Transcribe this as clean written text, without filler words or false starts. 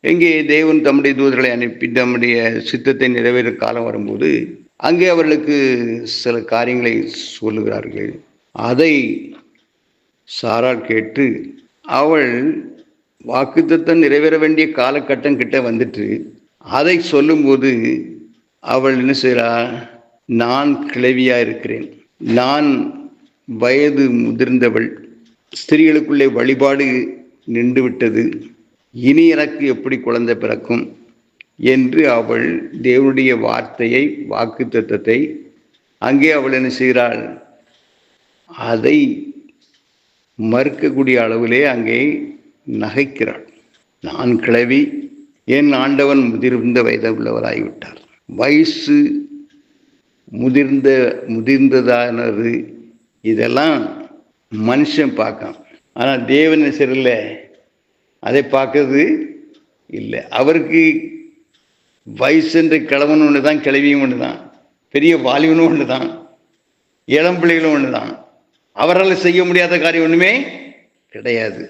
எங்கே தேவன் தம்முடைய தூதர்களை அனுப்பி தம்முடைய சித்தத்தை நிறைவேற காலம் வரும்போது அங்கே அவர்களுக்கு சில காரியங்களை சொல்லுகிறார்கள். அதை சாராள் கேட்டு, அவள் வாக்குத்தத்தம் நிறைவேற வேண்டிய காலகட்டம் கிட்ட வந்துட்டு அதை சொல்லும்போது அவள் என்ன செய்கிறா, நான் கிழவியா இருக்கிறேன், நான் வயது முதிர்ந்தவள், ஸ்திரீகளுக்குள்ளே வழிபாடு நின்று விட்டது, இனி எனக்கு எப்படி குழந்தை பிறக்கும் என்று அவள் தேவனுடைய வார்த்தையை வாக்குத்தத்தத்தை அங்கே அவள் என்ன செய்கிறாள், அதை மறுக்கக்கூடிய அளவிலே அங்கே நகைக்கிறாள். நான் கிழவி, என் ஆண்டவன் முதிர்ந்த வயது உள்ளவராகிவிட்டார். வயசு முதிர்ந்ததானது இதெல்லாம் மனுஷன் பார்க்கான். ஆனால் தேவன் சரியில்லை, அதை பார்க்கறது இல்லை. அவருக்கு வயசுன்ற கிழவனும் ஒன்று தான், கிழவியும் ஒன்று தான், பெரிய வாலிபனும் ஒன்று தான், இளம் பிள்ளைகளும் ஒன்று தான். அவரால் செய்ய முடியாத காரியம் ஒன்றுமே கிடையாது.